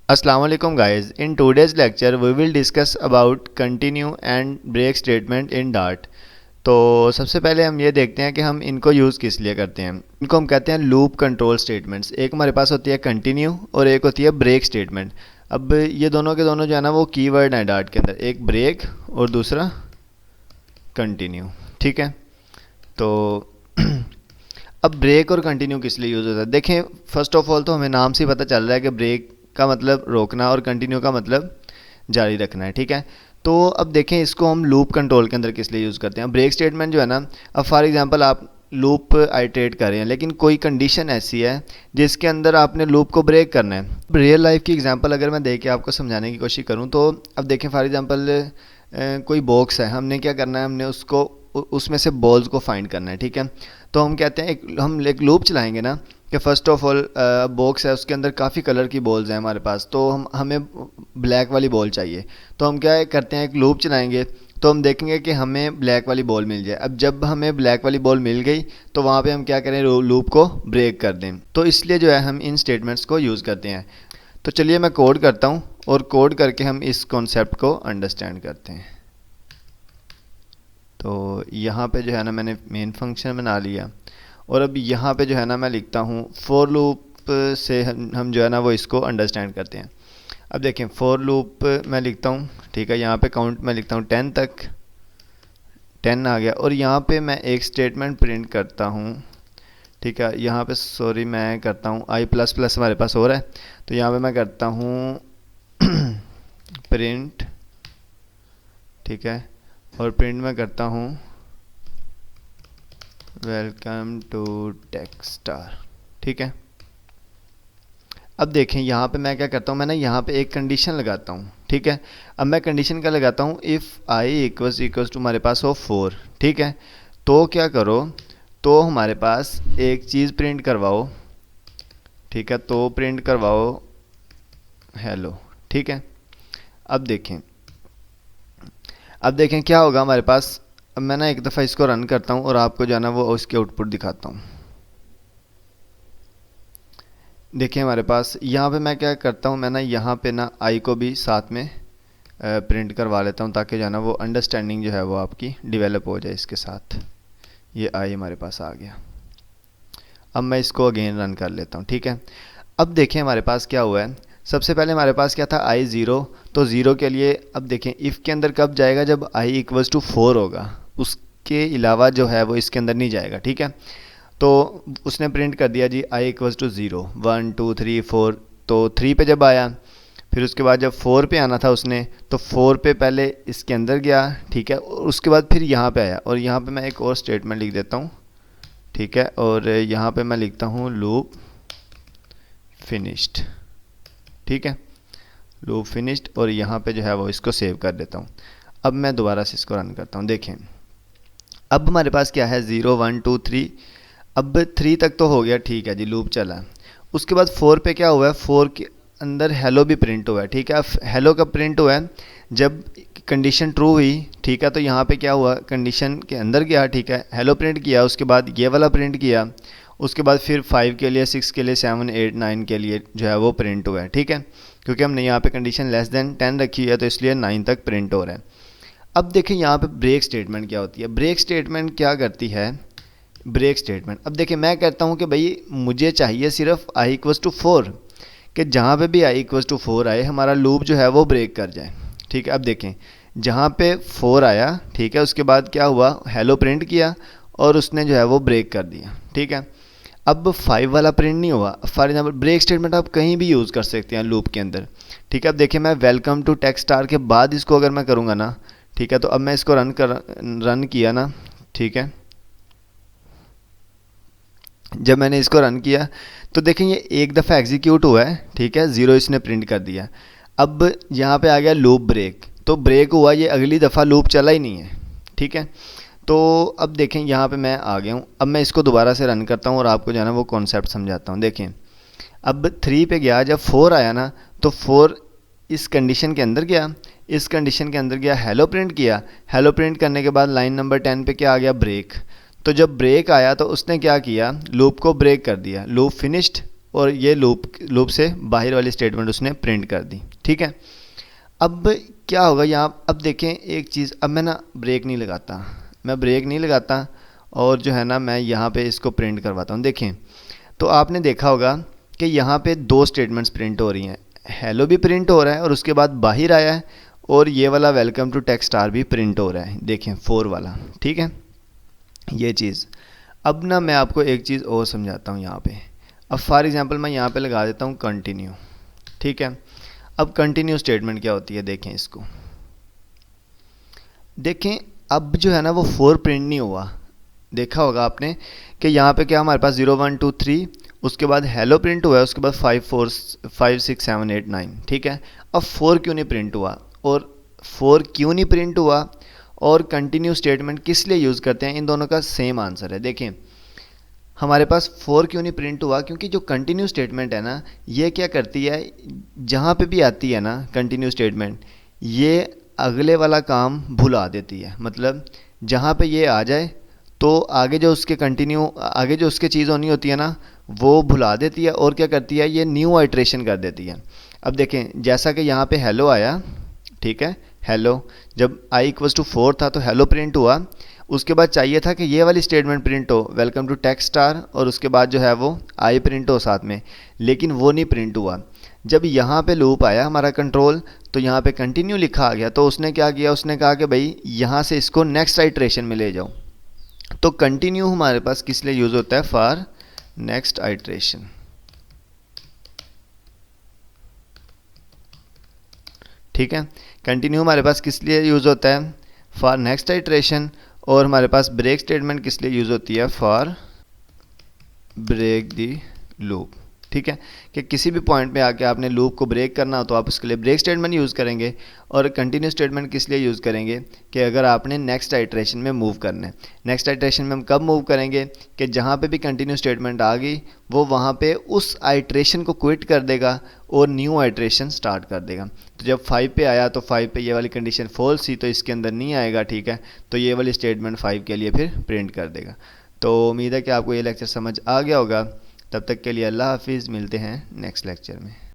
Assalamualaikum guys. In today's lecture we will discuss about continue and break statement in Dart. तो सबसे पहले हम ये देखते हैं कि हम इनको यूज़ किस लिए करते हैं। इनको हम कहते हैं लूप कंट्रोल स्टेटमेंट्स। एक हमारे पास होती है कंटिन्यू और एक होती है ब्रेक स्टेटमेंट। अब ये दोनों के दोनों जो है ना वो कीवर्ड हैं डार्ट के अंदर, एक ब्रेक और दूसरा कंटिन्यू। ठीक है, तो अब ब्रेक और कंटिन्यू किस लिए यूज़ होता है देखें। फर्स्ट ऑफ ऑल तो हमें नाम से पता चल रहा है कि ब्रेक का मतलब रोकना और कंटिन्यू का मतलब जारी रखना है। ठीक है, तो अब देखें इसको हम लूप कंट्रोल के अंदर किस लिए यूज़ करते हैं। ब्रेक स्टेटमेंट जो है ना, अब फॉर एग्जांपल आप लूप आइटरेट कर रहे हैं लेकिन कोई कंडीशन ऐसी है जिसके अंदर आपने लूप को ब्रेक करना है। रियल लाइफ की एग्जांपल अगर मैं दे के आपको समझाने की कोशिश करूं तो अब देखें फॉर एग्जांपल कोई बॉक्स है, हमने क्या करना है, हमने उसको उसमें से बॉल्स को फाइंड करना है। ठीक है, तो हम कहते हैं हम एक लूप चलाएंगे ना कि फ़र्स्ट ऑफ ऑल बॉक्स है, उसके अंदर काफ़ी कलर की बॉल्स हैं हमारे पास, तो हमें ब्लैक वाली बॉल चाहिए। तो हम क्या करते हैं, एक लूप चलाएंगे तो हम देखेंगे कि हमें ब्लैक वाली बॉल मिल जाए। अब जब हमें ब्लैक वाली बॉल मिल गई तो वहाँ पे हम क्या करें, लूप को ब्रेक कर दें। तो इसलिए जो है हम इन स्टेटमेंट्स को यूज़ करते हैं। तो चलिए मैं कोड करता हूँ और कोड करके हम इस कॉन्सेप्ट को अंडरस्टैंड करते हैं। तो यहाँ पे जो है ना मैंने मेन फंक्शन बना लिया और अब यहाँ पे जो है ना मैं लिखता हूँ फॉर लूप से हम जो है ना वो इसको अंडरस्टैंड करते हैं। अब देखें फॉर लूप मैं लिखता हूँ, ठीक है, यहाँ पे काउंट मैं लिखता हूँ 10 तक, 10 आ गया और यहाँ पे मैं एक स्टेटमेंट प्रिंट करता हूँ। ठीक है, यहाँ पे सॉरी मैं करता हूँ आई प्लस प्लस हमारे पास हो रहा है, तो यहाँ पे मैं करता हूँ प्रिंट। ठीक है, और प्रिंट में करता हूँ वेलकम टू टेक्स्टार। ठीक है, अब देखें यहाँ पे मैं क्या करता हूँ, मैं ना यहाँ पे एक कंडीशन लगाता हूँ। ठीक है, अब मैं कंडीशन क्या लगाता हूँ, इफ़ आई इक्वल्स टू हमारे पास हो 4। ठीक है, तो क्या करो, तो हमारे पास एक चीज़ प्रिंट करवाओ। ठीक है, तो प्रिंट करवाओ हेलो। ठीक है, अब देखें क्या होगा हमारे पास। अब मैं ना एक दफ़ा इसको रन करता हूँ और आपको जो है ना वो उसकी आउटपुट दिखाता हूँ। देखिए हमारे पास यहाँ पे मैं क्या करता हूँ, मैं ना यहाँ पे ना आई को भी साथ में प्रिंट करवा लेता हूँ ताकि जो है ना वो अंडरस्टैंडिंग जो है वो आपकी डेवलप हो जाए इसके साथ। ये आई हमारे पास आ गया। अब मैं इसको अगेन रन कर लेता हूँ। ठीक है, अब देखें हमारे पास क्या हुआ है। सबसे पहले हमारे पास क्या था, आई 0, तो 0 के लिए अब देखें इफ़ के अंदर कब जाएगा, जब आई इक्वल्स टू 4 होगा, उसके अलावा जो है वो इसके अंदर नहीं जाएगा। ठीक है, तो उसने प्रिंट कर दिया जी आई इक्वल्स टू 0, 1 2 3 4। तो 3 पे जब आया, फिर उसके बाद जब 4 पे आना था उसने, तो 4 पे पहले इसके अंदर गया। ठीक है, और उसके बाद फिर यहाँ पे आया और यहाँ पे मैं एक और स्टेटमेंट लिख देता हूँ। ठीक है, और यहाँ पे मैं लिखता हूँ लूप फिनिश्ड। ठीक है, लूप फिनिश्ड, और यहाँ पे जो है वो इसको सेव कर देता हूँ। अब मैं दोबारा से इसको रन करता हूँ। देखें अब हमारे पास क्या है, 0 1 2 3। अब 3 तक तो हो गया, ठीक है जी, लूप चला। उसके बाद 4 पे क्या हुआ है, 4 के अंदर हेलो भी प्रिंट हुआ है। ठीक है, अब हेलो कब प्रिंट हुआ है, जब कंडीशन ट्रू हुई। ठीक है, तो यहाँ पे क्या हुआ, कंडीशन के अंदर गया। ठीक है, हेलो प्रिंट किया, उसके बाद ये वाला प्रिंट किया, उसके बाद फिर 5 के लिए, 6 के लिए, 7 8 9 के लिए जो है वो प्रिंट हुआ है। ठीक है, क्योंकि हमने यहाँ पे कंडीशन लेस देन 10 रखी है तो इसलिए 9 तक प्रिंट हो रहा है। अब देखें यहाँ पे ब्रेक स्टेटमेंट क्या होती है। ब्रेक स्टेटमेंट क्या करती है, ब्रेक स्टेटमेंट, अब देखिए मैं कहता हूँ कि भाई मुझे चाहिए सिर्फ आई इक्वल्स टू 4, कि जहाँ पे भी आई इक्वल्स टू 4 आए हमारा लूप जो है वो ब्रेक कर जाए। ठीक है, अब देखें जहाँ पे 4 आया, ठीक है, उसके बाद क्या हुआ, हेलो प्रिंट किया और उसने जो है वो ब्रेक कर दिया। ठीक है, अब 5 वाला प्रिंट नहीं हुआ। फॉर एग्जाम्पल ब्रेक स्टेटमेंट आप कहीं भी यूज़ कर सकते हैं लूप के अंदर। ठीक है, अब देखिए मैं वेलकम टू टेक्स्टार के बाद इसको अगर मैं करूँगा ना, ठीक है, तो अब मैं इसको रन किया ना। ठीक है, जब मैंने इसको रन किया तो देखें ये एक दफ़ा एग्जीक्यूट हुआ है। ठीक है, 0 इसने प्रिंट कर दिया। अब यहाँ पे आ गया लूप ब्रेक, तो ब्रेक हुआ, ये अगली दफ़ा लूप चला ही नहीं है। ठीक है, तो अब देखें यहाँ पे मैं आ गया हूँ। अब मैं इसको दोबारा से रन करता हूँ और आपको जो है ना वो कॉन्सेप्ट समझाता हूँ। देखें अब 3 पे गया, जब 4 आया ना तो 4 इस कंडीशन के अंदर गया, इस कंडीशन के अंदर गया, हेलो प्रिंट किया, हेलो प्रिंट करने के बाद लाइन नंबर 10 पे क्या आ गया, ब्रेक। तो जब ब्रेक आया तो उसने क्या किया, लूप को ब्रेक कर दिया, लूप फिनिश्ड और ये लूप से बाहर वाली स्टेटमेंट उसने प्रिंट कर दी। ठीक है, अब क्या होगा यहाँ, अब देखें एक चीज़, अब मैं ना ब्रेक नहीं लगाता और जो है ना मैं यहाँ पे इसको प्रिंट करवाता हूँ। देखें तो आपने देखा होगा कि यहाँ पे दो स्टेटमेंट्स प्रिंट हो रही हैं, हेलो भी प्रिंट हो रहा है और उसके बाद बाहर आया है, और ये वाला वेलकम टू टेक्स्ट स्टार भी प्रिंट हो रहा है, देखें 4 वाला। ठीक है, ये चीज़। अब ना मैं आपको एक चीज़ और समझाता हूँ यहाँ पे। अब फॉर एग्जांपल मैं यहाँ पे लगा देता हूँ कंटिन्यू। ठीक है, अब कंटिन्यू स्टेटमेंट क्या होती है, देखें इसको। देखें अब जो है ना वो 4 प्रिंट नहीं हुआ, देखा होगा आपने कि यहाँ पे क्या हमारे पास 0 1 2 3, उसके बाद हेलो प्रिंट हुआ है, उसके बाद 5 4 5 6 7 8 9। ठीक है, अब 4 क्यों नहीं प्रिंट हुआ, और 4 क्यों नहीं प्रिंट हुआ और कंटिन्यू स्टेटमेंट किस लिए यूज़ करते हैं, इन दोनों का सेम आंसर है। देखें हमारे पास 4 क्यों नहीं प्रिंट हुआ, क्योंकि जो कंटिन्यू स्टेटमेंट है ना ये क्या करती है, जहाँ पे भी आती है ना कंटिन्यू स्टेटमेंट, ये अगले वाला काम भुला देती है। मतलब जहाँ पे ये आ जाए तो आगे जो उसके चीज़ होनी होती है ना वो भुला देती है, और क्या करती है ये न्यू आइट्रेशन कर देती है। अब देखें जैसा कि यहाँ पे हेलो आया, ठीक है, हेलो जब i=4 था तो हेलो प्रिंट हुआ, उसके बाद चाहिए था कि ये वाली स्टेटमेंट प्रिंट हो, वेलकम टू टेक्स्ट स्टार, और उसके बाद जो है वो आई प्रिंट हो साथ में, लेकिन वो नहीं प्रिंट हुआ। जब यहाँ पे लूप आया हमारा कंट्रोल, तो यहाँ पे कंटिन्यू लिखा आ गया, तो उसने क्या किया, उसने कहा कि भाई यहाँ से इसको नेक्स्ट आइट्रेशन में ले जाओ। तो कंटिन्यू हमारे पास किस लिए यूज़ होता है, फॉर नेक्स्ट आइट्रेशन। ठीक है, कंटिन्यू हमारे पास किस लिए यूज़ होता है, फॉर नेक्स्ट आइट्रेशन, और हमारे पास ब्रेक स्टेटमेंट किस लिए यूज़ होती है, फॉर ब्रेक दी लूप। ठीक है, कि किसी भी पॉइंट पे आके आपने लूप को ब्रेक करना हो तो आप उसके लिए ब्रेक स्टेटमेंट यूज़ करेंगे, और कंटिन्यू स्टेटमेंट किस लिए यूज़ करेंगे कि अगर आपने नेक्स्ट आइट्रेशन में मूव करना है। नेक्स्ट आइट्रेशन में हम कब मूव करेंगे कि जहाँ पे भी कंटिन्यू स्टेटमेंट आ गई वो वहाँ पे उस आइट्रेशन को क्विट कर देगा और न्यू आइट्रेशन स्टार्ट कर देगा। तो जब 5 पे आया तो 5 पे ये वाली कंडीशन फॉल्स थी तो इसके अंदर नहीं आएगा। ठीक है, तो ये वाली स्टेटमेंट 5 के लिए फिर प्रिंट कर देगा। तो उम्मीद है कि आपको ये लेक्चर समझ आ गया होगा। तब तक के लिए अल्लाह हाफिज़, मिलते हैं नेक्स्ट लेक्चर में।